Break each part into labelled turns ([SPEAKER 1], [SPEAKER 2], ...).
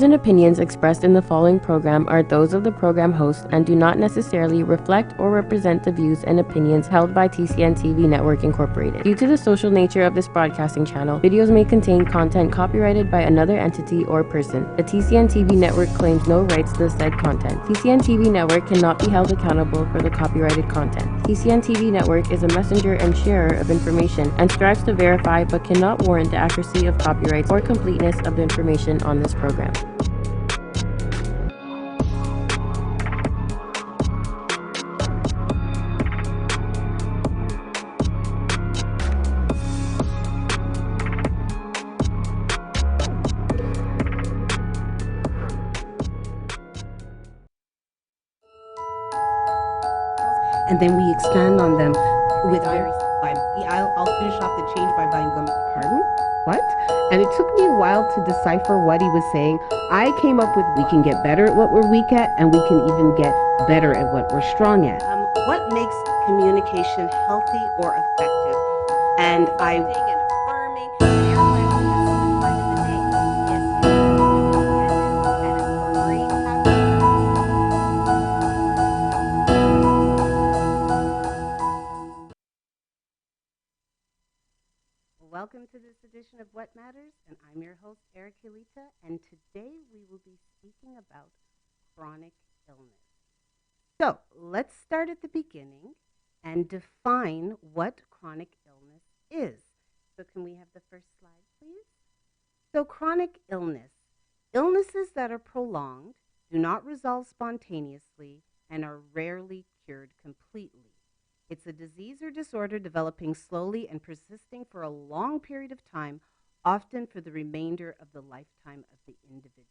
[SPEAKER 1] views and opinions expressed in the following program are those of the program host and do not necessarily reflect or represent the views and opinions held by TCN TV Network Incorporated. Due to the social nature of this broadcasting channel, videos may contain content copyrighted by another entity or person. The TCN TV Network claims no rights to the said content. TCN TV Network cannot be held accountable for the copyrighted content. TCN TV Network is a messenger and sharer of information and strives to verify but cannot warrant the accuracy of copyrights or completeness of the information on this program.
[SPEAKER 2] And then we expand on them with very. I'll finish off the change by buying gum. Pardon? What? And it took me a while to decipher what he was saying. I came up with we can get better at what we're weak at, and we can even get better at what we're strong at. What makes communication healthy or effective? And I. Welcome to this edition of What Matters, and I'm your host, Eric Hilita, and today we will be speaking about chronic illness. So let's start at the beginning and define what chronic illness is. So can we have the first slide, please? So chronic illness, illnesses that are prolonged, do not resolve spontaneously, and are rarely cured completely. It's a disease or disorder developing slowly and persisting for a long period of time, often for the remainder of the lifetime of the individual.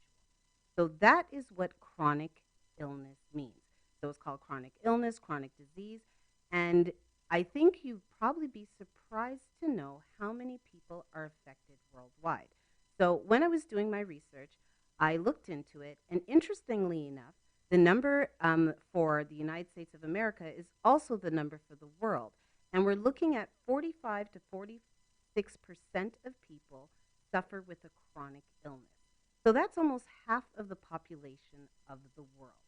[SPEAKER 2] So that is what chronic illness means. So it's called chronic illness, chronic disease, and I think you'd probably be surprised to know how many people are affected worldwide. So when I was doing my research, I looked into it, and interestingly enough, the number for the United States of America is also the number for the world. And we're looking at 45 to 46% of people suffer with a chronic illness. So that's almost half of the population of the world.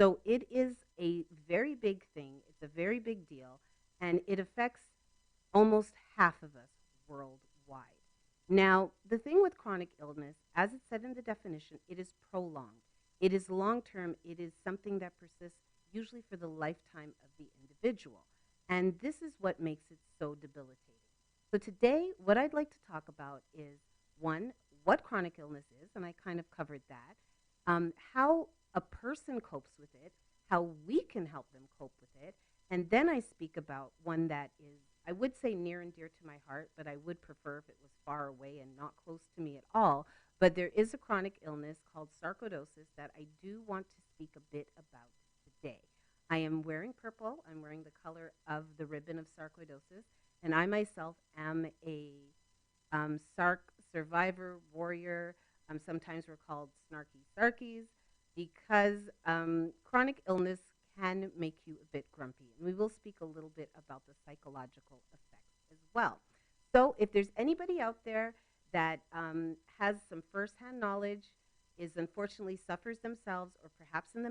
[SPEAKER 2] So it is a very big thing. It's a very big deal. And it affects almost half of us worldwide. Now, the thing with chronic illness, as it said in the definition, it is prolonged. It is long-term. It is something that persists usually for the lifetime of the individual. And this is what makes it so debilitating. So today, what I'd like to talk about is, one, what chronic illness is, and I kind of covered that, how a person copes with it, how we can help them cope with it, and then I speak about one that is, I would say near and dear to my heart, but I would prefer if it was far away and not close to me at all. But there is a chronic illness called sarcoidosis that I do want to speak a bit about today. I am wearing purple. I'm wearing the color of the ribbon of sarcoidosis, and I myself am a sarc survivor, warrior. Sometimes we're called snarky sarkies because chronic illness can make you a bit grumpy. And we will speak a little bit about the psychological effects as well. So if there's anybody out there that has some firsthand knowledge, is unfortunately suffers themselves, or perhaps in the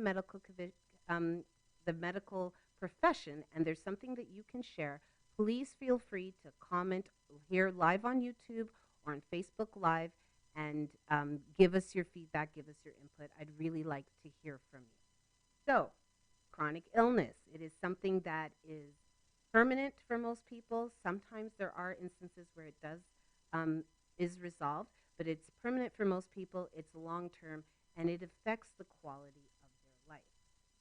[SPEAKER 2] medical profession, and there's something that you can share, please feel free to comment here live on YouTube or on Facebook Live, and give us your feedback, give us your input. I'd really like to hear from you. So, chronic illness, it is something that is permanent for most people. Sometimes there are instances where it does is resolved, but it's permanent for most people, it's long-term, and it affects the quality of their life.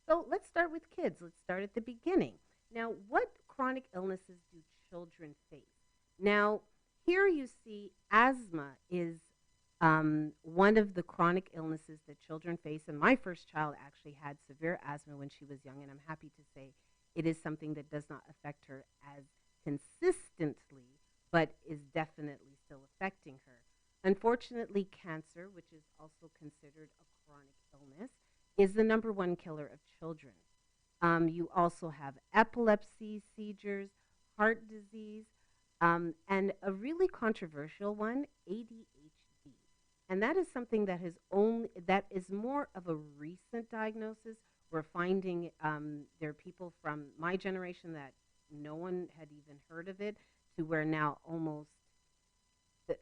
[SPEAKER 2] So let's start with kids. Let's start at the beginning. Now, what chronic illnesses do children face? Now, here you see asthma is one of the chronic illnesses that children face, and my first child actually had severe asthma when she was young, and I'm happy to say it is something that does not affect her as consistently, but is definitely still affecting her. Unfortunately, cancer, which is also considered a chronic illness, is the #1 killer of children. You also have epilepsy, seizures, heart disease, and a really controversial one, ADHD. And that is something that is more of a recent diagnosis. We're finding there are people from my generation that no one had even heard of it, to where now almost the,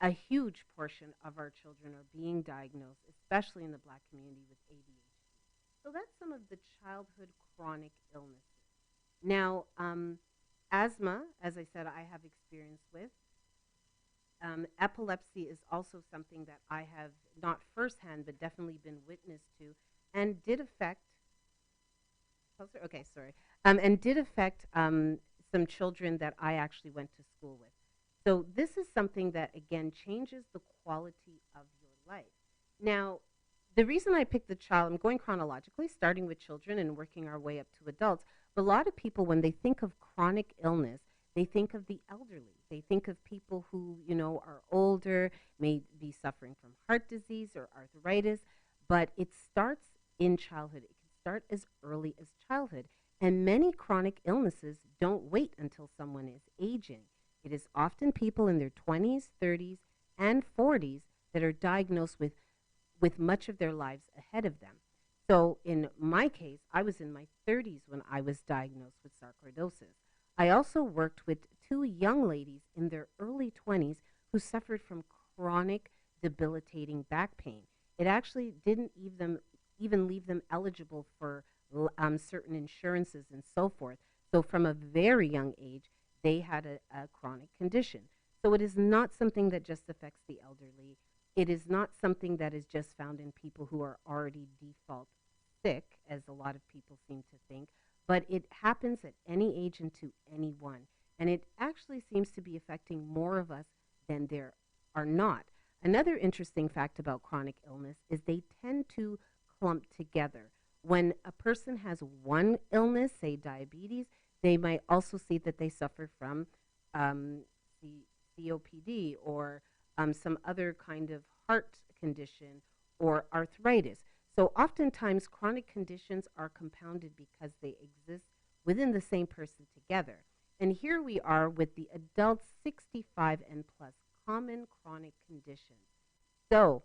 [SPEAKER 2] a huge portion of our children are being diagnosed, especially in the Black community, with ADHD. So that's some of the childhood chronic illnesses. Now, asthma, as I said, I have experience with. Epilepsy is also something that I have not firsthand, but definitely been witness to, and did affect. Closer? Okay, sorry. And did affect some children that I actually went to school with. So this is something that again changes the quality of your life. Now, the reason I picked the child, I'm going chronologically, starting with children and working our way up to adults. But a lot of people, when they think of chronic illness, they think of the elderly. They think of people who, are older, may be suffering from heart disease or arthritis, but it starts in childhood. It can start as early as childhood. And many chronic illnesses don't wait until someone is aging. It is often people in their 20s, 30s, and 40s that are diagnosed with much of their lives ahead of them. So in my case, I was in my 30s when I was diagnosed with sarcoidosis. I also worked with two young ladies in their early 20s who suffered from chronic debilitating back pain. It actually didn't even leave them eligible for certain insurances and so forth. So from a very young age, they had a chronic condition. So it is not something that just affects the elderly. It is not something that is just found in people who are already default sick, as a lot of people seem to think, but it happens at any age and to anyone. And it actually seems to be affecting more of us than there are not. Another interesting fact about chronic illness is they tend to clump together. When a person has one illness, say diabetes, they might also see that they suffer from the COPD or some other kind of heart condition or arthritis. So oftentimes chronic conditions are compounded because they exist within the same person together. And here we are with the adults 65 and plus common chronic conditions. So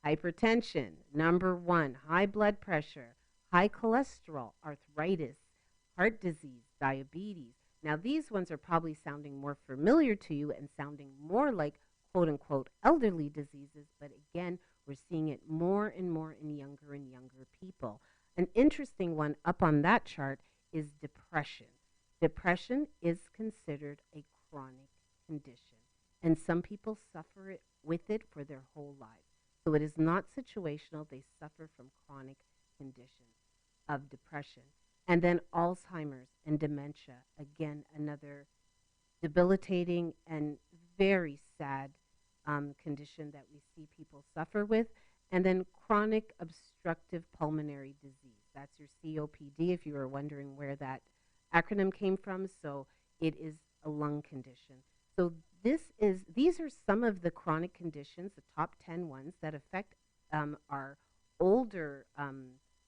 [SPEAKER 2] hypertension, number one, high blood pressure, high cholesterol, arthritis, heart disease, diabetes. Now, these ones are probably sounding more familiar to you and sounding more like quote unquote elderly diseases, but again, we're seeing it more and more in younger and younger people. An interesting one up on that chart is depression. Depression is considered a chronic condition, and some people suffer with it for their whole lives. So it is not situational, they suffer from chronic conditions of depression. And then Alzheimer's and dementia, again, another debilitating and very sad condition that we see people suffer with. And then chronic obstructive pulmonary disease. That's your COPD, if you were wondering where that acronym came from. So it is a lung condition. So these are some of the chronic conditions, the top 10 ones that affect our older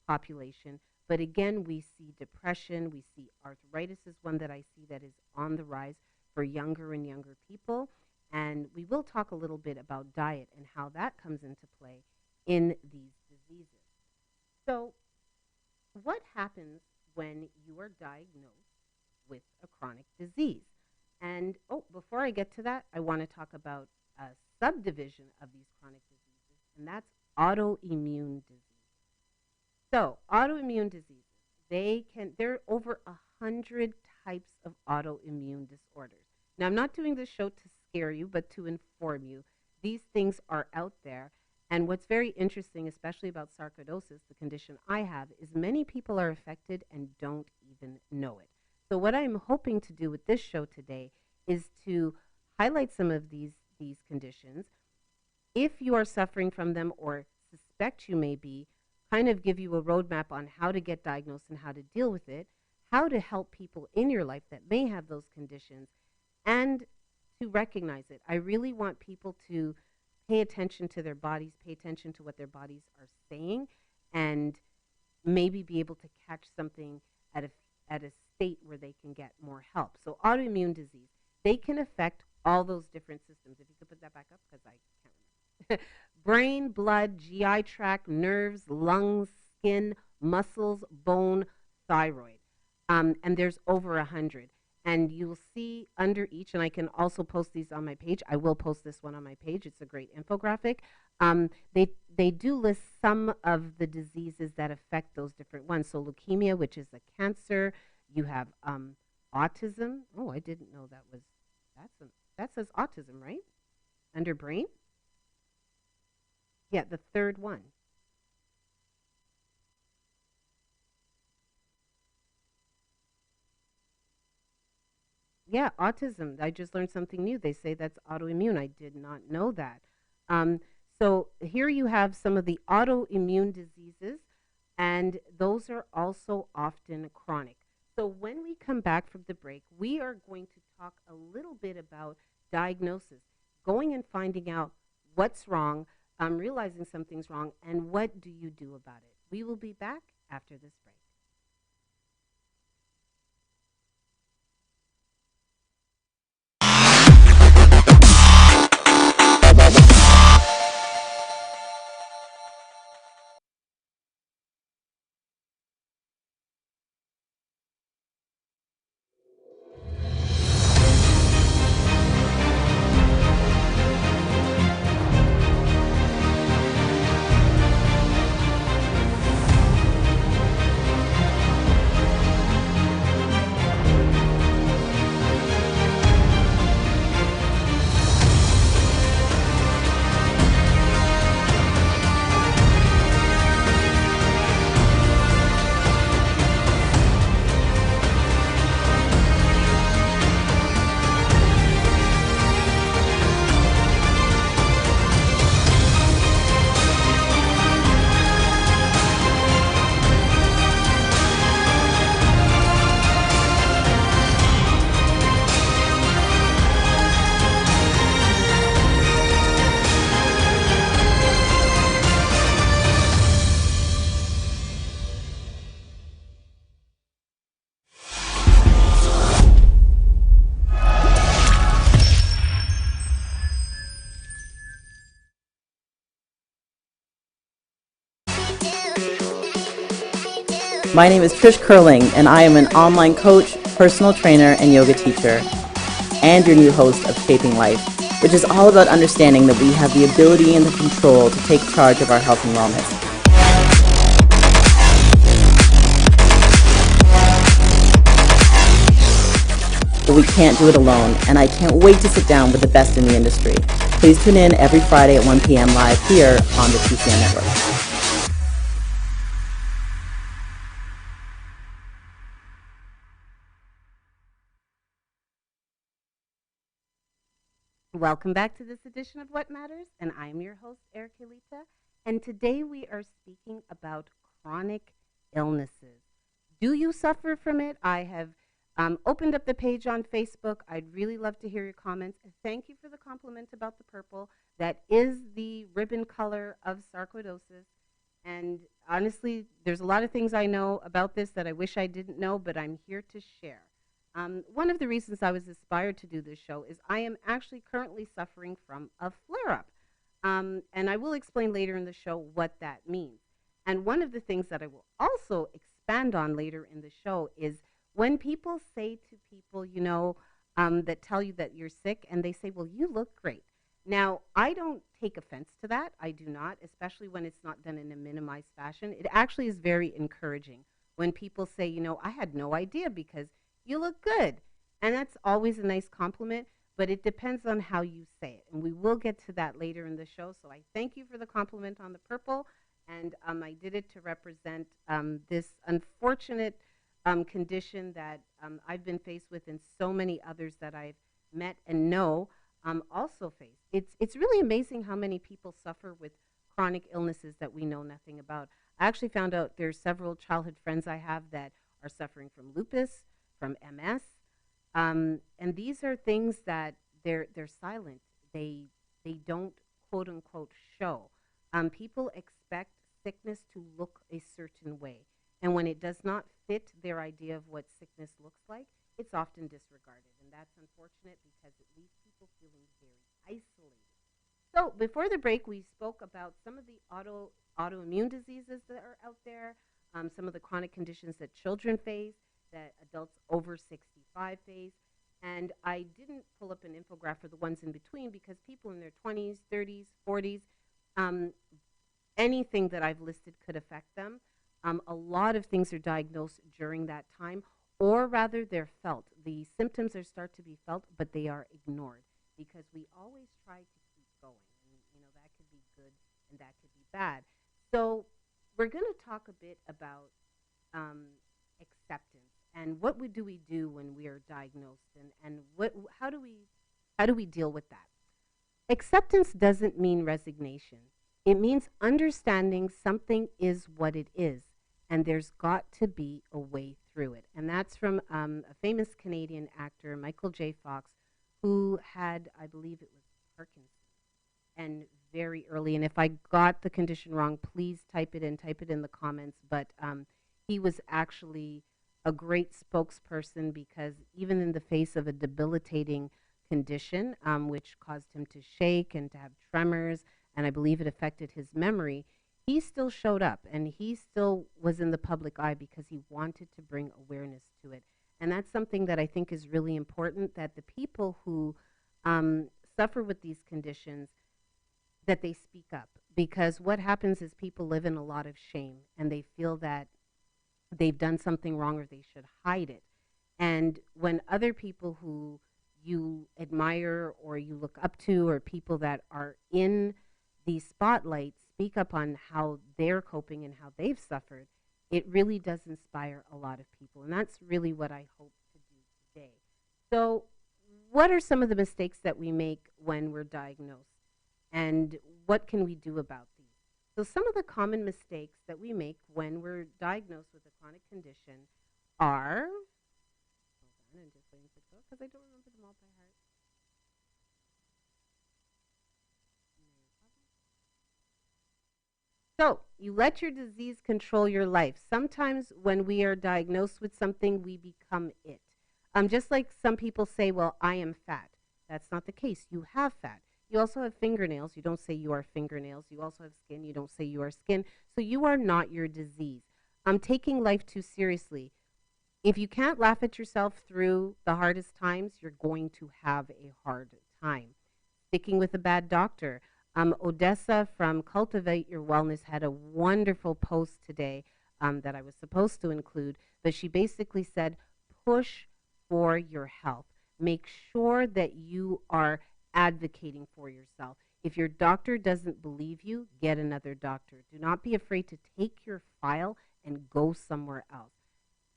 [SPEAKER 2] population. But again, we see depression, we see arthritis is one that I see that is on the rise for younger and younger people. And we will talk a little bit about diet and how that comes into play in these diseases. So, what happens when you are diagnosed with a chronic disease? And before I get to that, I want to talk about a subdivision of these chronic diseases, and that's autoimmune disease. So, autoimmune diseases, there are over 100 types of autoimmune disorders. Now, I'm not doing this show to scare you, but to inform you. These things are out there. And what's very interesting, especially about sarcoidosis, the condition I have, is many people are affected and don't even know it. So what I'm hoping to do with this show today is to highlight some of these conditions. If you are suffering from them or suspect you may be, kind of give you a roadmap on how to get diagnosed and how to deal with it, how to help people in your life that may have those conditions, and to recognize it. I really want people to pay attention to their bodies, pay attention to what their bodies are saying, and maybe be able to catch something at a state where they can get more help. So autoimmune disease, they can affect all those different systems. If you could put that back up, because I can't remember. Brain, blood, GI tract, nerves, lungs, skin, muscles, bone, thyroid. And there's over 100. And you'll see under each, and I can also post these on my page. I will post this one on my page. It's a great infographic. They do list some of the diseases that affect those different ones. So leukemia, which is a cancer. You have autism. Oh, I didn't know that was that says autism, right? Under brain. Yeah, the third one. Yeah, autism. I just learned something new. They say that's autoimmune. I did not know that. Um, so here you have some of the autoimmune diseases, and those are also often chronic. So when we come back from the break, we are going to talk a little bit about diagnosis, going and finding out what's wrong, realizing something's wrong, and what do you do about it. We will be back after this break.
[SPEAKER 3] My name is Trish Curling, and I am an online coach, personal trainer, and yoga teacher, and your new host of Shaping Life, which is all about understanding that we have the ability and the control to take charge of our health and wellness. But we can't do it alone, and I can't wait to sit down with the best in the industry. Please tune in every Friday at 1 p.m. live here on the TCN Network.
[SPEAKER 2] Welcome back to this edition of What Matters, and I'm your host, Erica Lita. And today we are speaking about chronic illnesses. Do you suffer from it? I have opened up the page on Facebook. I'd really love to hear your comments. Thank you for the compliment about the purple. That is the ribbon color of sarcoidosis. And honestly, there's a lot of things I know about this that I wish I didn't know, but I'm here to share. One of the reasons I was inspired to do this show is I am actually currently suffering from a flare up. And I will explain later in the show what that means. And one of the things that I will also expand on later in the show is when people say to people, that tell you that you're sick, and they say, well, you look great. Now, I don't take offense to that. I do not, especially when it's not done in a minimized fashion. It actually is very encouraging when people say, I had no idea because you look good. And that's always a nice compliment, but it depends on how you say it. And we will get to that later in the show. So I thank you for the compliment on the purple. And I did it to represent this unfortunate condition that I've been faced with and so many others that I've met and know also face. It's really amazing how many people suffer with chronic illnesses that we know nothing about. I actually found out there's several childhood friends I have that are suffering from lupus, from MS, and these are things that they're silent. They don't quote unquote show. People expect sickness to look a certain way, and when it does not fit their idea of what sickness looks like, it's often disregarded, and that's unfortunate because it leaves people feeling very isolated. So before the break, we spoke about some of the autoimmune diseases that are out there, some of the chronic conditions that children face, that adults over 65 face. And I didn't pull up an infographic for the ones in between because people in their 20s, 30s, 40s, um, anything that I've listed could affect them. A lot of things are diagnosed during that time, or rather, they're felt. The symptoms are start to be felt, but they are ignored because we always try to keep going. And, that could be good and that could be bad. So we're going to talk a bit about um, acceptance and do we do when we are diagnosed, and how do we deal with that? Acceptance doesn't mean resignation. It means understanding something is what it is, and there's got to be a way through it. And that's from a famous Canadian actor, Michael J. Fox, who had, I believe it was Parkinson's, and very early. And if I got the condition wrong, please type it in the comments. But he was actually a great spokesperson because even in the face of a debilitating condition, which caused him to shake and to have tremors, and I believe it affected his memory, he still showed up and he still was in the public eye because he wanted to bring awareness to it. And that's something that I think is really important, that the people who suffer with these conditions, that they speak up. Because what happens is people live in a lot of shame and they feel that they've done something wrong or they should hide it. And when other people who you admire or you look up to, or people that are in the spotlight, speak up on how they're coping and how they've suffered, it really does inspire a lot of people. And that's really what I hope to do today. So what are some of the mistakes that we make when we're diagnosed? And what can we do about these? So some of the common mistakes that we make when we're diagnosed with a chronic condition are, hold on, I'm just waiting for it to go because I don't remember them all by heart. So you let your disease control your life. Sometimes when we are diagnosed with something, we become it. Just like some people say, well, I am fat. That's not the case. You have fat. You also have fingernails. You don't say you are fingernails. You also have skin. You don't say you are skin. So you are not your disease. Taking life too seriously. If you can't laugh at yourself through the hardest times, you're going to have a hard time. Sticking with a bad doctor. Odessa from Cultivate Your Wellness had a wonderful post today that I was supposed to include, but she basically said, push for your health. Make sure that you are advocating for yourself. If your doctor doesn't believe you, get another doctor. Do not be afraid to take your file and go somewhere else.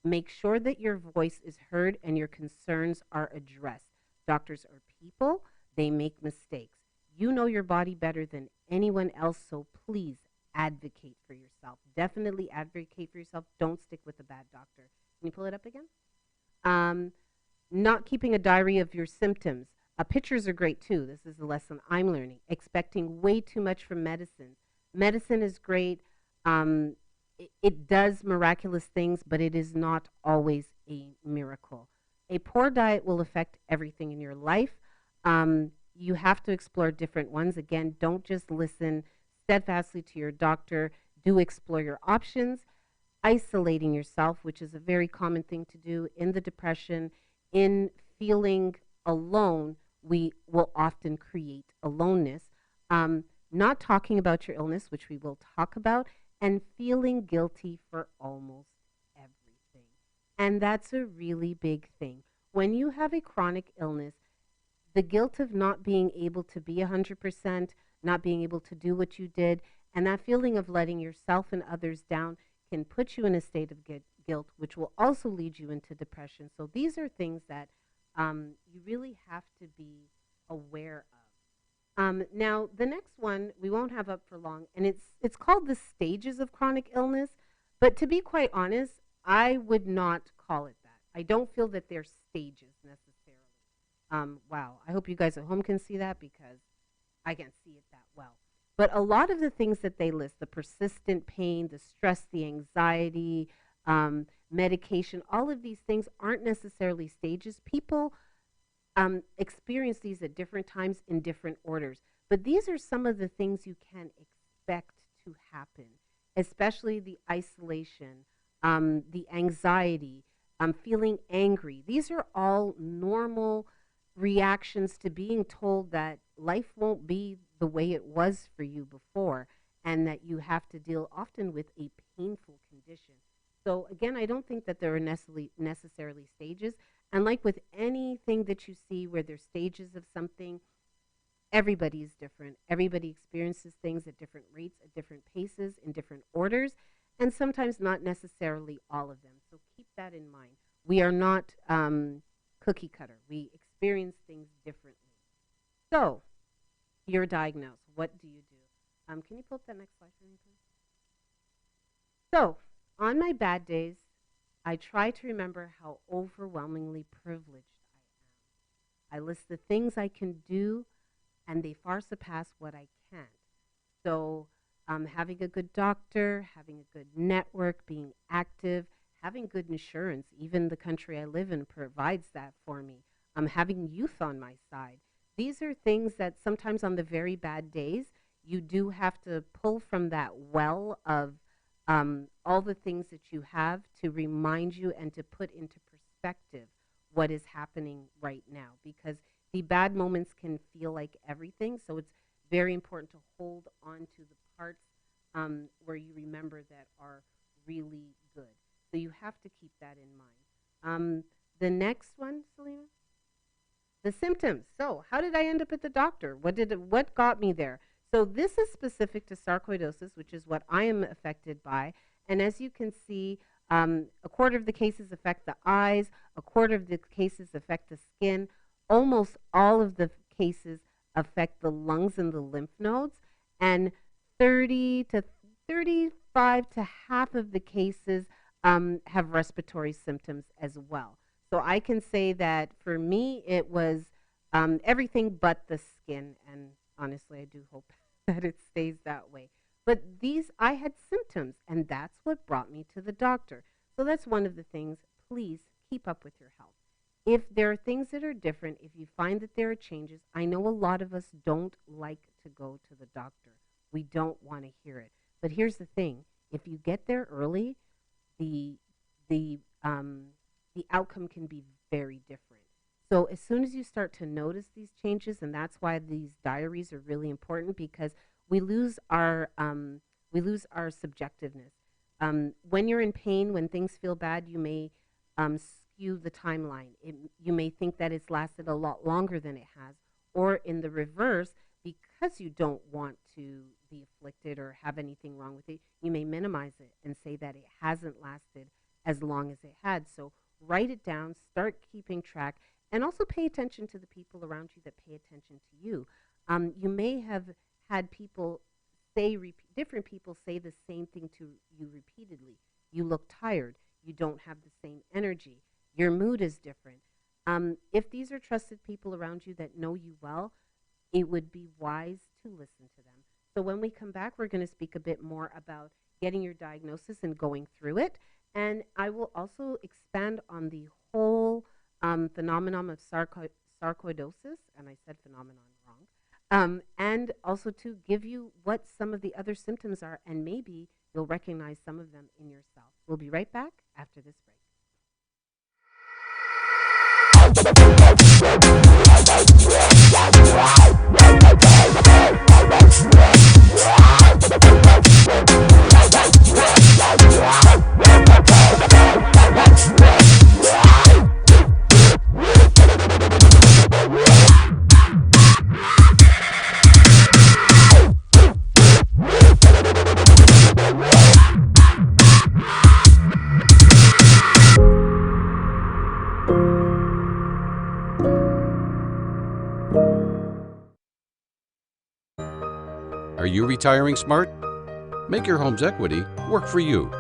[SPEAKER 2] Make sure that your voice is heard and your concerns are addressed. Doctors are people, they make mistakes. You know your body better than anyone else, so please advocate for yourself. Definitely advocate for yourself. Don't stick with a bad doctor. Can you pull it up again? Not keeping a diary of your symptoms. Pictures are great too. This is a lesson I'm learning. Expecting way too much from medicine. Medicine is great. It does miraculous things, but it is not always a miracle. A poor diet will affect everything in your life. You have to explore different ones. Again, don't just listen steadfastly to your doctor. Do explore your options. Isolating yourself, which is a very common thing to do in the depression, in feeling alone, we will often create aloneness. Not talking about your illness, which we will talk about, and feeling guilty for almost everything. And that's a really big thing. When you have a chronic illness, the guilt of not being able to be 100%, not being able to do what you did, and that feeling of letting yourself and others down can put you in a state of guilt, which will also lead you into depression. So these are things that you really have to be aware of. Now, the next one we won't have up for long, and it's called the stages of chronic illness. But to be quite honest, I would not call it that. I don't feel that they're stages necessarily. Wow, I hope you guys at home can see that because I can't see it that well. But a lot of the things that they list, the persistent pain, the stress, the anxiety, medication, all of these things aren't necessarily stages. People experience these at different times in different orders. But these are some of the things you can expect to happen, especially the isolation, the anxiety, feeling angry. These are all normal reactions to being told that life won't be the way it was for you before, and that you have to deal often with a painful condition. So again, I don't think that there are necessarily stages. And like with anything that you see where there's stages of something, everybody is different. Everybody experiences things at different rates, at different paces, in different orders, and sometimes not necessarily all of them. So keep that in mind. We are not cookie cutter. We experience things differently. So you're diagnosed. What do you do? Can you pull up that next slide for me, please? So on my bad days, I try to remember how overwhelmingly privileged I am. I list the things I can do, and they far surpass what I can't. So having a good doctor, having a good network, being active, having good insurance, even the country I live in provides that for me. Having youth on my side. These are things that sometimes on the very bad days, you do have to pull from that well of all the things that you have to remind you and to put into perspective what is happening right now, because the bad moments can feel like everything. So it's very important to hold on to the parts where you remember that are really good. So you have to keep that in mind. The next one, Selena? The symptoms. So how did I end up at the doctor? What got me there? So this is specific to sarcoidosis, which is what I am affected by. And as you can see, a quarter of the cases affect the eyes, a quarter of the cases affect the skin. Almost all of the cases affect the lungs and the lymph nodes, and 30 to 35 to half of the cases have respiratory symptoms as well. So I can say that for me, it was everything but the skin, and honestly, I do hope that it stays that way. But I had symptoms, and that's what brought me to the doctor. So that's one of the things. Please keep up with your health. If there are things that are different, if you find that there are changes, I know a lot of us don't like to go to the doctor. We don't want to hear it. But here's the thing. If you get there early, the outcome can be very different. So as soon as you start to notice these changes, and that's why these diaries are really important, because we lose our subjectiveness. When you're in pain, when things feel bad, you may skew the timeline. You may think that it's lasted a lot longer than it has, or in the reverse, because you don't want to be afflicted or have anything wrong with it, you may minimize it and say that it hasn't lasted as long as it had. So write it down, start keeping track, and also pay attention to the people around you that pay attention to you. You may have had people different people say the same thing to you repeatedly. You look tired. You don't have the same energy. Your mood is different. If these are trusted people around you that know you well, it would be wise to listen to them. So when we come back, we're going to speak a bit more about getting your diagnosis and going through it. And I will also expand on the whole phenomenon of sarcoidosis, and I said phenomenon wrong, and also to give you what some of the other symptoms are, and maybe you'll recognize some of them in yourself. We'll be right back after this break.
[SPEAKER 4] Are you retiring smart? Make your home's equity work for you.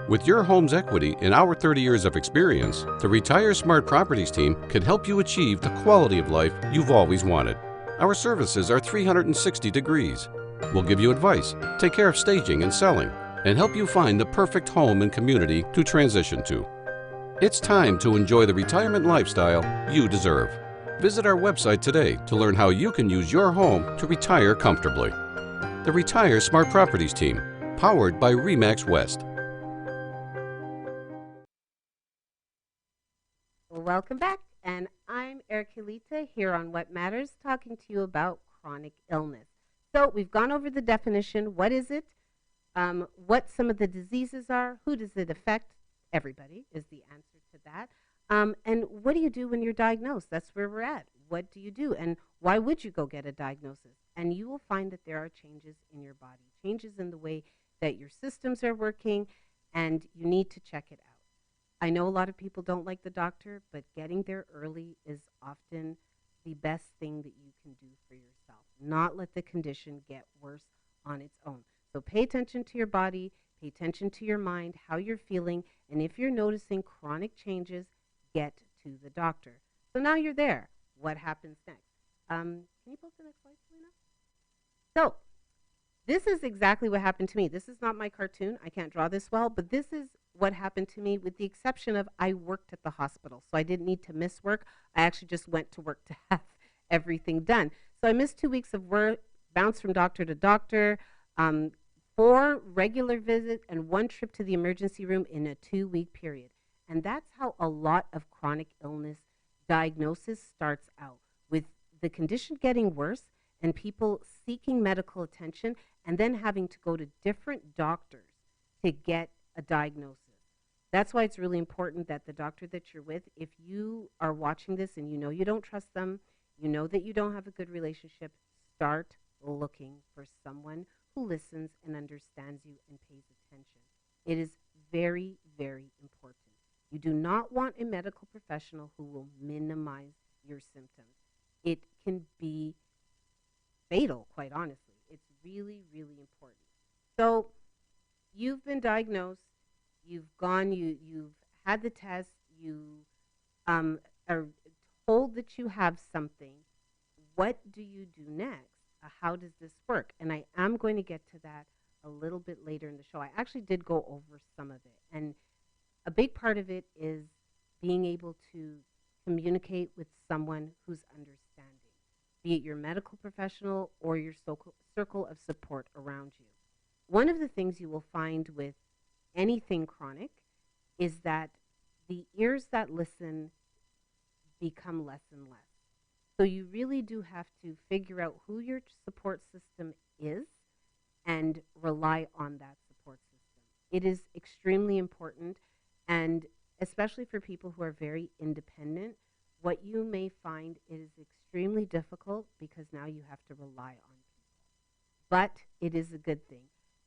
[SPEAKER 4] With your home's equity in our 30 years of experience, the Retire Smart Properties team can help you achieve the quality of life you've always wanted. Our services are 360 degrees. We'll give you advice, take care of staging and selling, and help you find the perfect home and community to transition to. It's time to enjoy the retirement lifestyle you deserve. Visit our website today to learn how you can use your home to retire comfortably. The Retire Smart Properties team, powered by RE/MAX West.
[SPEAKER 2] Welcome back, and I'm Erichelita here on What Matters, talking to you about chronic illness. So we've gone over the definition. What is it? What some of the diseases are? Who does it affect? Everybody is the answer to that. And what do you do when you're diagnosed? That's where we're at. What do you do? And why would you go get a diagnosis? And you will find that there are changes in your body, changes in the way that your systems are working, and you need to check it out. I know a lot of people don't like the doctor, but getting there early is often the best thing that you can do for yourself. Not let the condition get worse on its own. So pay attention to your body, pay attention to your mind, how you're feeling, and if you're noticing chronic changes, get to the doctor. So now you're there. What happens next? Can you post the next slide, Selena? So this is exactly what happened to me. This is not my cartoon. I can't draw this well, but this is what happened to me, with the exception of I worked at the hospital. So I didn't need to miss work. I actually just went to work to have everything done. So I missed 2 weeks of work, bounced from doctor to doctor, 4 regular visits, and 1 trip to the emergency room in a 2-week period. And that's how a lot of chronic illness diagnosis starts out, with the condition getting worse and people seeking medical attention and then having to go to different doctors to get a diagnosis. That's why it's really important that the doctor that you're with, if you are watching this and you know you don't trust them, you know that you don't have a good relationship, start looking for someone who listens and understands you and pays attention. It is very, very important. You do not want a medical professional who will minimize your symptoms. It can be fatal, quite honestly. It's really, really important. So you've been diagnosed, you've gone, you've had the test, you are told that you have something. What do you do next? How does this work? And I am going to get to that a little bit later in the show. I actually did go over some of it. And a big part of it is being able to communicate with someone who's understanding, be it your medical professional or your circle of support around you. One of the things you will find with anything chronic is that the ears that listen become less and less. So you really do have to figure out who your support system is and rely on that support system. It is extremely important, and especially for people who are very independent, what you may find is extremely difficult because now you have to rely on people. But it is a good thing.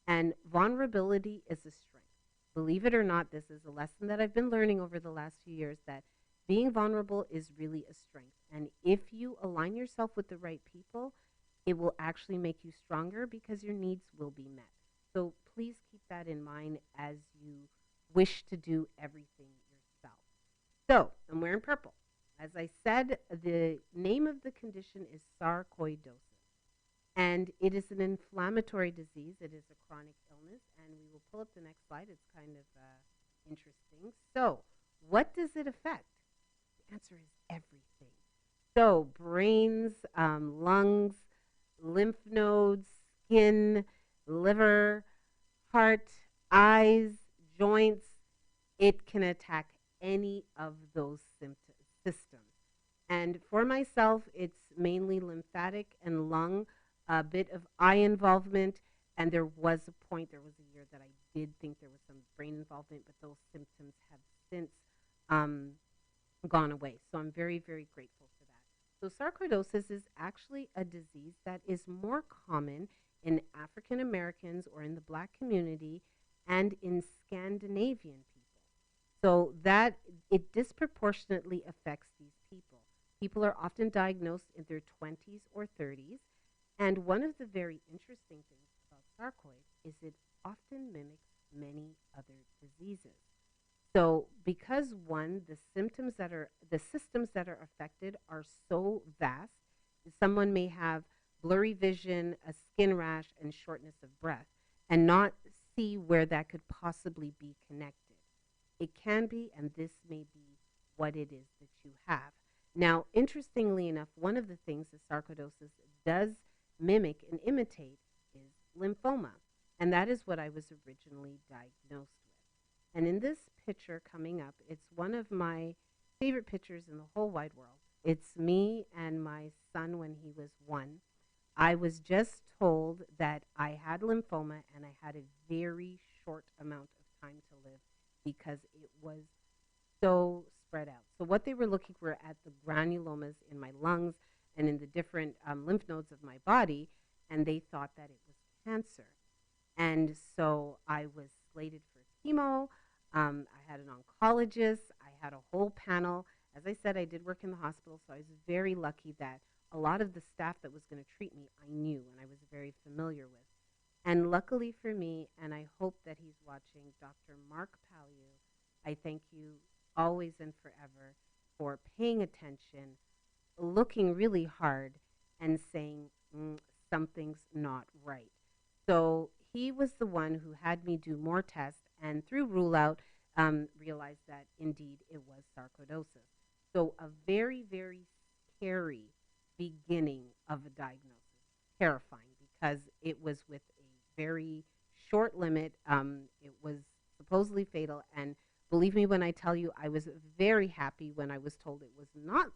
[SPEAKER 2] And vulnerability is a strength. Believe it or not, this is a lesson that I've been learning over the last few years, that being vulnerable is really a strength. And if you align yourself with the right people, it will actually make you stronger because your needs will be met. So please keep that in mind as you wish to do everything yourself. So I'm wearing purple. As I said, the name of the condition is sarcoidosis. And it is an inflammatory disease. It is a chronic illness. And we will pull up the next slide. It's kind of interesting. So what does it affect? The answer is everything. So brains, lungs, lymph nodes, skin, liver, heart, eyes, joints. It can attack any of those systems. And for myself, it's mainly lymphatic and lung, a bit of eye involvement, and there was a year that I did think there was some brain involvement, but those symptoms have since gone away. So I'm very, very grateful for that. So sarcoidosis is actually a disease that is more common in African Americans or in the Black community and in Scandinavian people. So that it disproportionately affects these people. People are often diagnosed in their 20s or 30s. And one of the very interesting things about sarcoid is it often mimics many other diseases. So because one, the systems that are affected are so vast, someone may have blurry vision, a skin rash, and shortness of breath, and not see where that could possibly be connected. It can be, and this may be what it is that you have. Now, interestingly enough, one of the things that sarcoidosis does mimic and imitate is lymphoma. And that is what I was originally diagnosed with. And in this picture coming up, it's one of my favorite pictures in the whole wide world. It's me and my son when he was 1. I was just told that I had lymphoma and I had a very short amount of time to live because it was so spread out. So what they were looking for at the granulomas in my lungs and in the different lymph nodes of my body, and they thought that it was cancer. And so I was slated for chemo. I had an oncologist. I had a whole panel. As I said, I did work in the hospital, so I was very lucky that a lot of the staff that was going to treat me, I knew and I was very familiar with. And luckily for me, and I hope that he's watching, Dr. Mark Paliu, I thank you always and forever for paying attention, looking really hard, and saying, something's not right. So he was the one who had me do more tests and through rule out, realized that indeed it was sarcoidosis. So a very, very scary beginning of a diagnosis, terrifying because it was with a very short limit. It was supposedly fatal. And believe me when I tell you, I was very happy when I was told it was not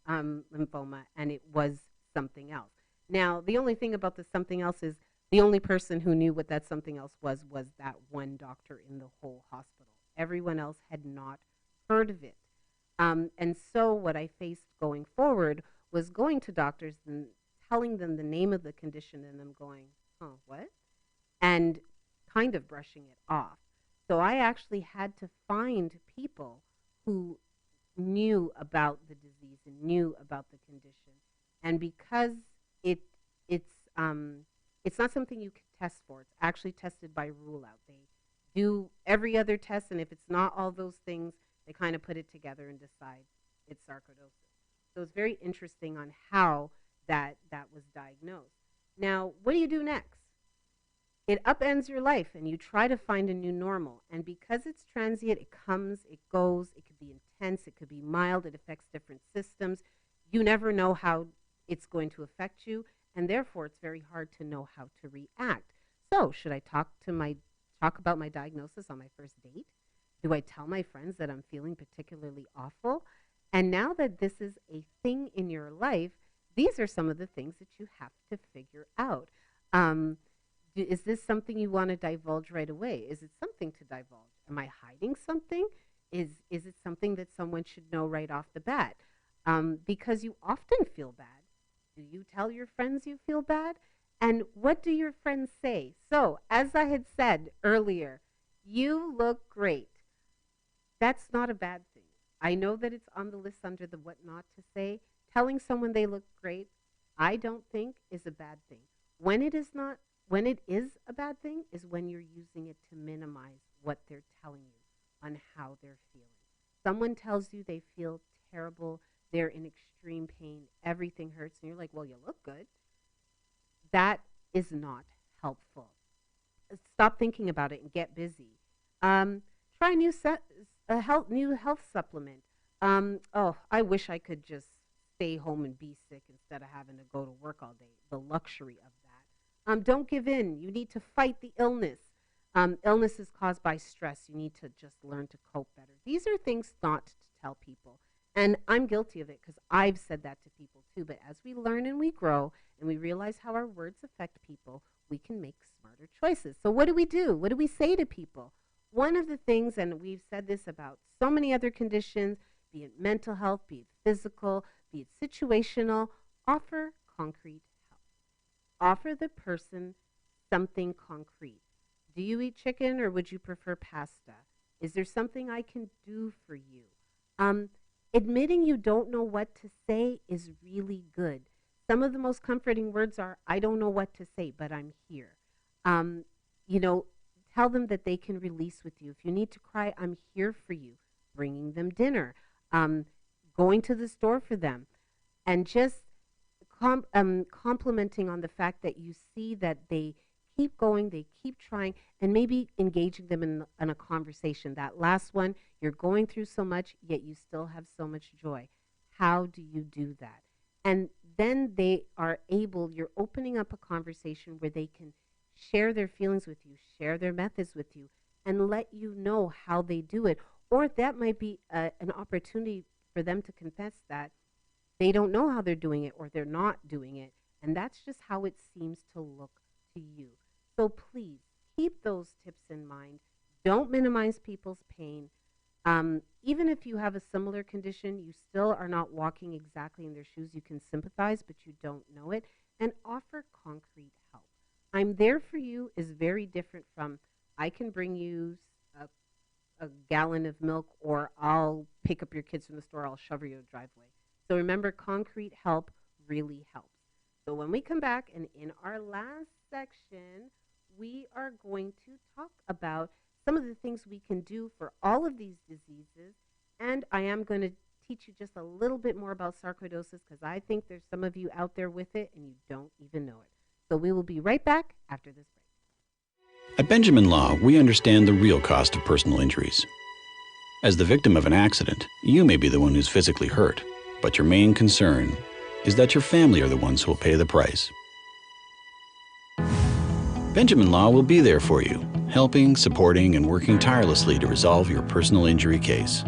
[SPEAKER 2] lymphoma and it was something else. Now, the only thing about the something else is the only person who knew what that something else was that one doctor in the whole hospital. Everyone else had not heard of it. And so what I faced going forward was going to doctors and telling them the name of the condition and them going, oh, what? And kind of brushing it off. So I actually had to find people who knew about the disease and knew about the condition. And because it's not something you can test for. It's actually tested by rule out. They do every other test, and if it's not all those things, they kind of put it together and decide it's sarcoidosis. So it's very interesting on how that was diagnosed. Now, what do you do next? It upends your life, and you try to find a new normal. And because it's transient, it comes, it goes, it could be intense, it could be mild, it affects different systems. You never know how it's going to affect you, and therefore it's very hard to know how to react. So should I talk about my diagnosis on my first date? Do I tell my friends that I'm feeling particularly awful? And now that this is a thing in your life, these are some of the things that you have to figure out. Is this something you want to divulge right away? Is it something to divulge? Am I hiding something? Is it something that someone should know right off the bat? Because you often feel bad. Do you tell your friends you feel bad? And what do your friends say? So, as I had said earlier, you look great. That's not a bad thing. I know that it's on the list under the what not to say. Telling someone they look great, I don't think is a bad thing. When it is a bad thing is when you're using it to minimize what they're telling you on how they're feeling. Someone tells you they feel terrible, they're in extreme pain, everything hurts, and you're like, well, you look good. That is not helpful. Stop thinking about it and get busy. Try a new health supplement. I wish I could just stay home and be sick instead of having to go to work all day. The luxury of that. Don't give in. You need to fight the illness. Illness is caused by stress. You need to just learn to cope better. These are things not to tell people. And I'm guilty of it because I've said that to people too. But as we learn and we grow and we realize how our words affect people, we can make smarter choices. So what do we do? What do we say to people? One of the things, and we've said this about so many other conditions, be it mental health, be it physical, be it situational, offer concrete help. Offer the person something concrete. Do you eat chicken or would you prefer pasta? Is there something I can do for you? Admitting you don't know what to say is really good. Some of the most comforting words are, I don't know what to say, but I'm here. Tell them that they can release with you. If you need to cry, I'm here for you. Bringing them dinner, going to the store for them, and just complimenting on the fact that you see that they keep going, they keep trying, and maybe engaging them in a conversation. That last one, you're going through so much, yet you still have so much joy. How do you do that? And then they are able, you're opening up a conversation where they can share their feelings with you, share their methods with you, and let you know how they do it. Or that might be an opportunity for them to confess that they don't know how they're doing it or they're not doing it. And that's just how it seems to look to you. So please keep those tips in mind. Don't minimize people's pain. Even if you have a similar condition, you still are not walking exactly in their shoes. You can sympathize, but you don't know it, and offer concrete help. I'm there for you is very different from I can bring you a gallon of milk, or I'll pick up your kids from the store, I'll shove you in the driveway. So remember, concrete help really helps. So when we come back, and in our last section, we are going to talk about some of the things we can do for all of these diseases. And I am going to teach you just a little bit more about sarcoidosis because I think there's some of you out there with it and you don't even know it. So we will be right back after this break.
[SPEAKER 5] At Benjamin Law, we understand the real cost of personal injuries. As the victim of an accident, you may be the one who's physically hurt, but your main concern is that your family are the ones who will pay the price. Benjamin Law will be there for you, helping, supporting, and working tirelessly to resolve your personal injury case.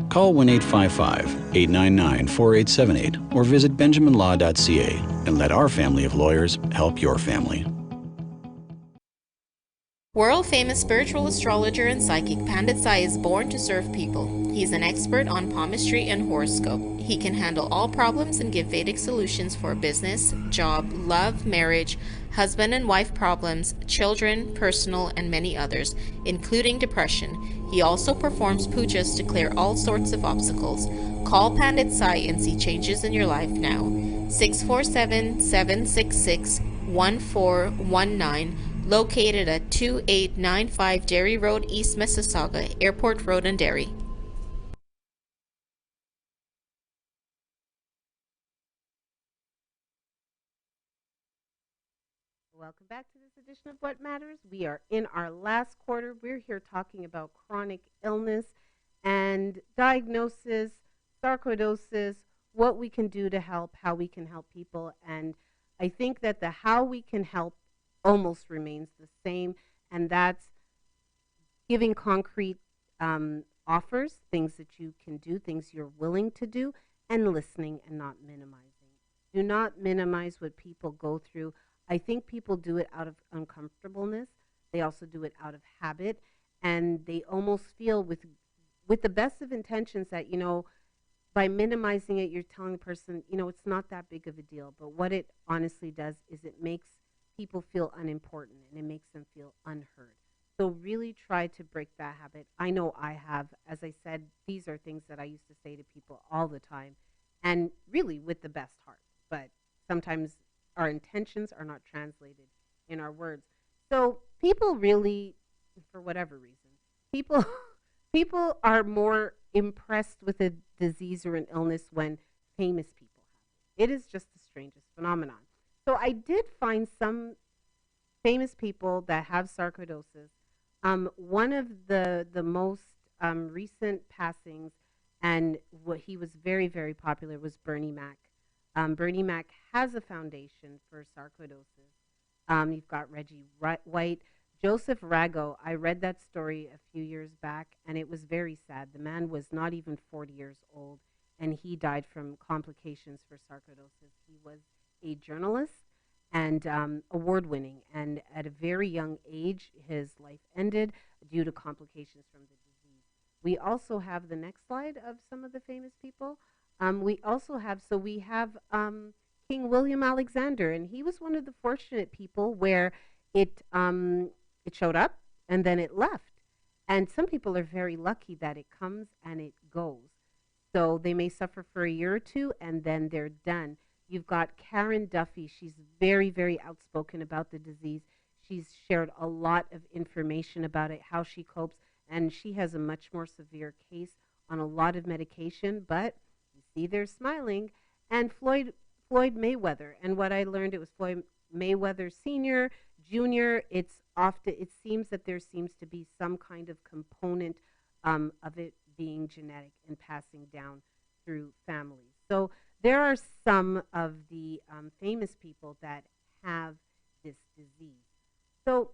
[SPEAKER 5] Call 1-855-899-4878 or visit benjaminlaw.ca and let our family of lawyers help your family.
[SPEAKER 6] World-famous spiritual astrologer and psychic Pandit Sai is born to serve people. He's an expert on palmistry and horoscope. He can handle all problems and give Vedic solutions for business, job, love, marriage, husband and wife problems, children, personal, and many others, including depression. He also performs pujas to clear all sorts of obstacles. Call Pandit Sai and see changes in your life now. 647-766-1419. Located at 2895 Derry Road, East Mississauga, Airport Road and Derry.
[SPEAKER 2] Welcome back to this edition of What Matters. We are in our last quarter. We're here talking about chronic illness and diagnosis, sarcoidosis, what we can do to help, how we can help people. And I think that the how we can help almost remains the same, and that's giving concrete offers, things that you can do, things you're willing to do, and listening and not minimizing. Do not minimize what people go through. I think people do it out of uncomfortableness. They also do it out of habit, and they almost feel with the best of intentions that, by minimizing it, you're telling the person, it's not that big of a deal. But what it honestly does is it makes people feel unimportant and it makes them feel unheard. So really try to break that habit. I know I have. As I said, these are things that I used to say to people all the time, and really with the best heart. But sometimes our intentions are not translated in our words. So people really, for whatever reason, people are more impressed with a disease or an illness when famous people have it. It is just the strangest phenomenon. So I did find some famous people that have sarcoidosis. One of the most recent passings, and what he was very, very popular, was Bernie Mac. Bernie Mac has a foundation for sarcoidosis. You've got Reggie White, Joseph Rago. I read that story a few years back, and it was very sad. The man was not even 40 years old, and he died from complications for sarcoidosis. He was a journalist and award-winning, and at a very young age, his life ended due to complications from the disease. We also have the next slide of some of the famous people. We have King William Alexander, and he was one of the fortunate people where it showed up and then it left. And some people are very lucky that it comes and it goes. So they may suffer for a year or two and then they're done. You've got Karen Duffy. She's very, very outspoken about the disease. She's shared a lot of information about it, how she copes, and she has a much more severe case on a lot of medication, but you see they're smiling. And Floyd Mayweather, and what I learned, it was Floyd Mayweather Sr., Jr. It seems that there seems to be some kind of component of it being genetic and passing down through families. So there are some of the famous people that have this disease. So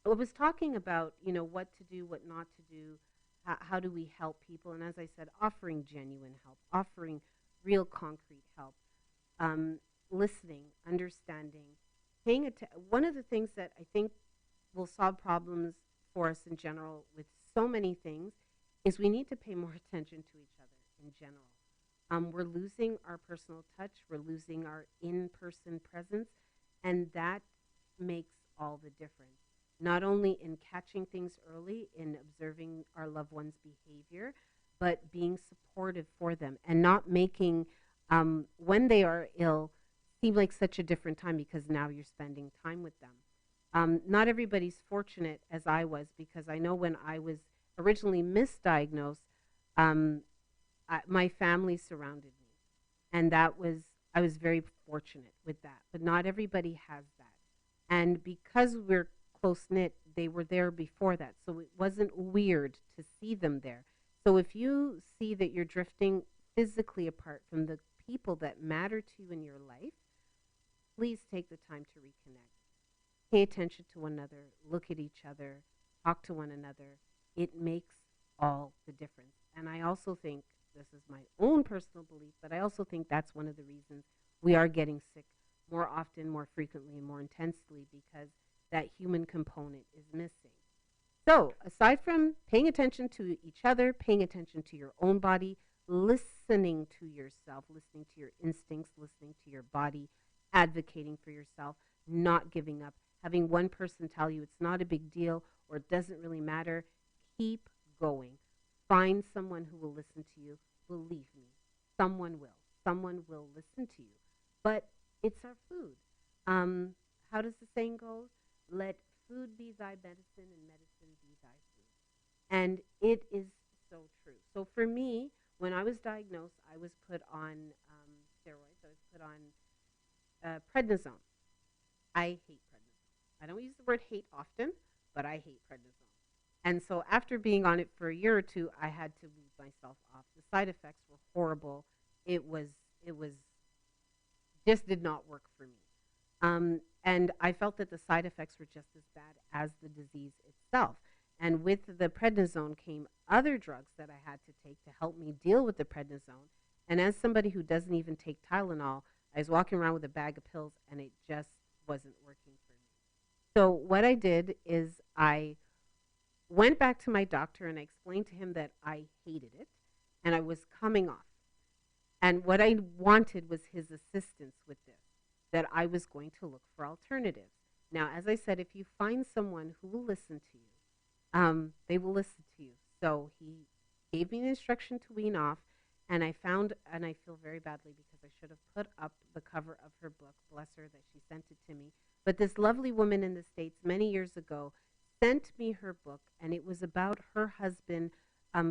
[SPEAKER 2] I was talking about, what to do, what not to do, how do we help people, and as I said, offering genuine help, offering real concrete help, um, listening, understanding, paying attention. One of the things that I think will solve problems for us in general with so many things is we need to pay more attention to each other in general. We're losing our personal touch, we're losing our in person presence, and that makes all the difference. Not only in catching things early, in observing our loved ones' behavior, but being supportive for them and not making when they are ill seem like such a different time because now you're spending time with them. Not everybody's fortunate as I was, because I know when I was originally misdiagnosed, um, my family surrounded me, and I was very fortunate with that. But not everybody has that, and because we're close knit, they were there before that, so it wasn't weird to see them there. So if you see that you're drifting physically apart from the people that matter to you in your life, please take the time to reconnect. Pay attention to one another, look at each other, talk to one another. It makes all the difference. And I also think, this is my own personal belief, but I also think that's one of the reasons we are getting sick more often, more frequently, and more intensely, because that human component is missing. So, aside from paying attention to each other, paying attention to your own body, listening to yourself, listening to your instincts, listening to your body, advocating for yourself, not giving up, having one person tell you it's not a big deal or it doesn't really matter, keep going. Find someone who will listen to you. Believe me, someone will. Someone will listen to you. But it's our food. How does the saying go? Let food be thy medicine and medicine be thy food. And it is so true. So for me, when I was diagnosed, I was put on steroids. I was put on prednisone. I hate prednisone. I don't use the word hate often, but I hate prednisone. And so after being on it for a year or two, I had to wean myself off. The side effects were horrible. It was just did not work for me. And I felt that the side effects were just as bad as the disease itself. And with the prednisone came other drugs that I had to take to help me deal with the prednisone. And as somebody who doesn't even take Tylenol, I was walking around with a bag of pills and it just wasn't working for me. So what I did is I went back to my doctor and I explained to him that I hated it and I was coming off. And what I wanted was his assistance with this, that I was going to look for alternatives. Now, as I said, if you find someone who will listen to you, they will listen to you. So he gave me the instruction to wean off, and I found, and I feel very badly because I should have put up the cover of her book, bless her, that she sent it to me. But this lovely woman in the States many years ago sent me her book, and it was about her husband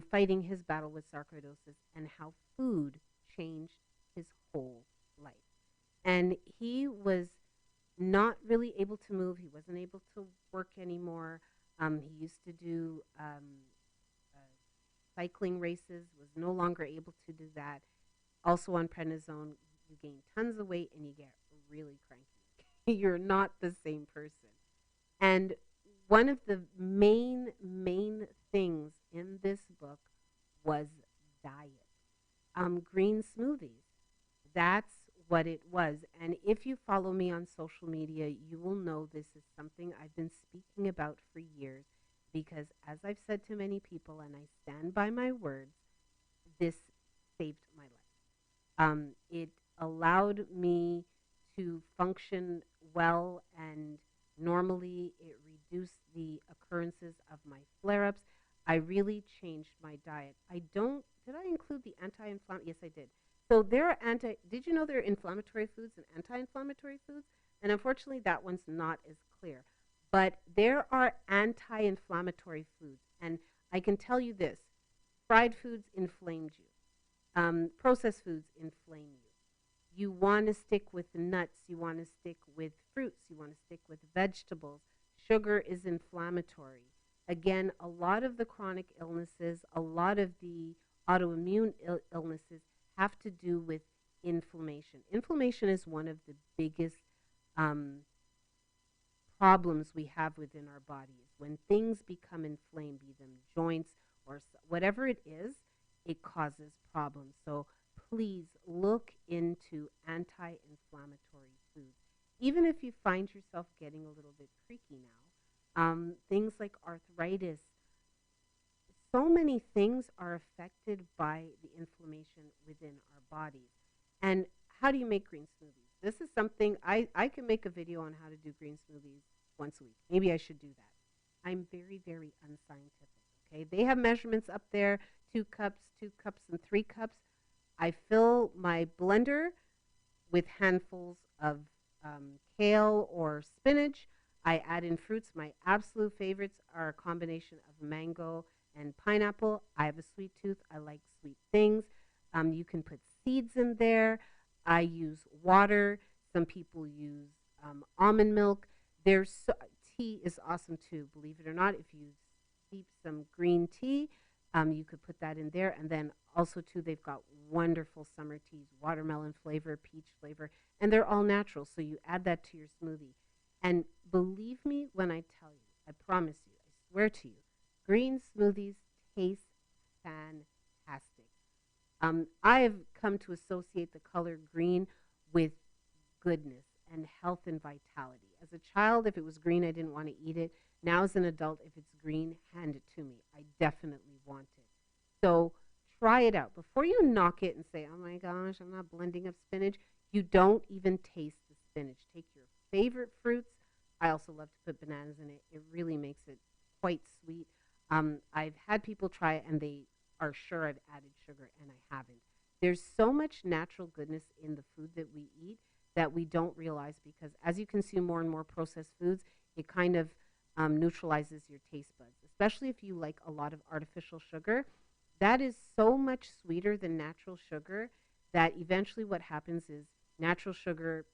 [SPEAKER 2] fighting his battle with sarcoidosis and how food changed his whole life. And he was not really able to move. He wasn't able to work anymore. He used to do cycling races, was no longer able to do that. Also on prednisone, you gain tons of weight and you get really cranky. You're not the same person. And one of the main things in this book was diet. Green smoothies. That's what it was. And if you follow me on social media, you will know this is something I've been speaking about for years, because as I've said to many people, and I stand by my words, this saved my life. It allowed me to function well, and normally it reduced the occurrences of my flare-ups. I really changed my diet. Did I include the anti-inflammatory? Yes, I did. So did you know there are inflammatory foods and anti-inflammatory foods? And unfortunately, that one's not as clear. But there are anti-inflammatory foods. And I can tell you this, fried foods inflamed you. Processed foods inflame you. You want to stick with nuts. You want to stick with fruits. You want to stick with vegetables. Sugar is inflammatory. Again, a lot of the chronic illnesses, a lot of the autoimmune illnesses have to do with inflammation. Inflammation is one of the biggest um, problems we have within our bodies. When things become inflamed, be them joints or whatever it is, it causes problems. So please look into anti-inflammatory foods. Even if you find yourself getting a little bit creaky now, things like arthritis, so many things are affected by the inflammation within our bodies. And how do you make green smoothies? This is something I can make a video on how to do green smoothies once a week. Maybe I should do that. I'm very, very unscientific. Okay, they have measurements up there: 2 cups, and 3 cups. I fill my blender with handfuls of kale or spinach. I add in fruits. My absolute favorites are a combination of mango and pineapple. I have a sweet tooth. I like sweet things. You can put seeds in there. I use water. Some people use almond milk. Tea is awesome too, believe it or not. If you steep some green tea, you could put that in there. And then also too, they've got wonderful summer teas, watermelon flavor, peach flavor, and they're all natural. So you add that to your smoothie. And believe me when I tell you, I promise you, I swear to you, green smoothies taste fantastic. I have come to associate the color green with goodness and health and vitality. As a child, if it was green, I didn't want to eat it. Now, as an adult, if it's green, hand it to me. I definitely want it. So try it out. Before you knock it and say, oh my gosh, I'm not blending up spinach, you don't even taste the spinach. Take your favorite fruits. I also love to put bananas in it. It really makes it quite sweet. I've had people try it and they are sure I've added sugar, and I haven't. There's so much natural goodness in the food that we eat that we don't realize, because as you consume more and more processed foods, it kind of neutralizes your taste buds, especially if you like a lot of artificial sugar. That is so much sweeter than natural sugar that eventually what happens is natural sugar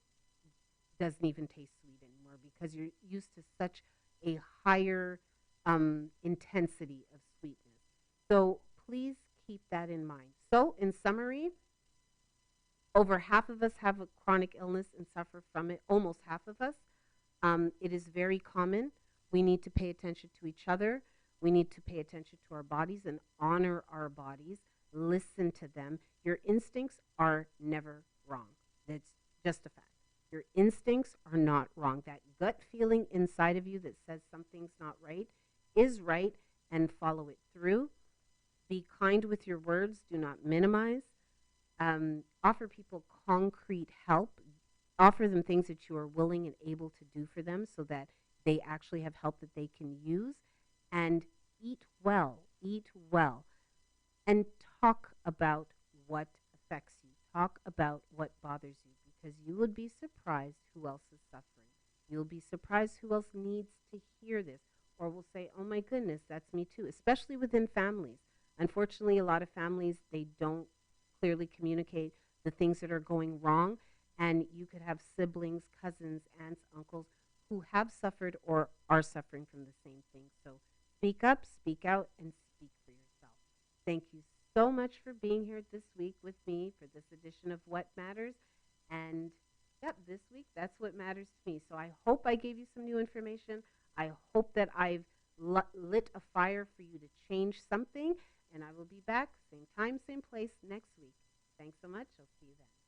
[SPEAKER 2] doesn't even taste sweet anymore, because you're used to such a higher intensity of sweetness. So please keep that in mind. So in summary, over half of us have a chronic illness and suffer from it, almost half of us. It is very common. We need to pay attention to each other. We need to pay attention to our bodies and honor our bodies. Listen to them. Your instincts are never wrong. That's just a fact. Your instincts are not wrong. That gut feeling inside of you that says something's not right is right, and follow it through. Be kind with your words. Do not minimize. Offer people concrete help. Offer them things that you are willing and able to do for them so that they actually have help that they can use. And eat well. Eat well. And talk about what affects you. Talk about what bothers you, because you would be surprised who else is suffering. You'll be surprised who else needs to hear this, or will say, oh my goodness, that's me too, especially within families. Unfortunately, a lot of families, they don't clearly communicate the things that are going wrong, and you could have siblings, cousins, aunts, uncles who have suffered or are suffering from the same thing. So speak up, speak out, and speak for yourself. Thank you so much for being here this week with me for this edition of What Matters. And yep, this week, that's what matters to me. So I hope I gave you some new information. I hope that I've lit a fire for you to change something. And I will be back, same time, same place next week. Thanks so much. I'll see you then.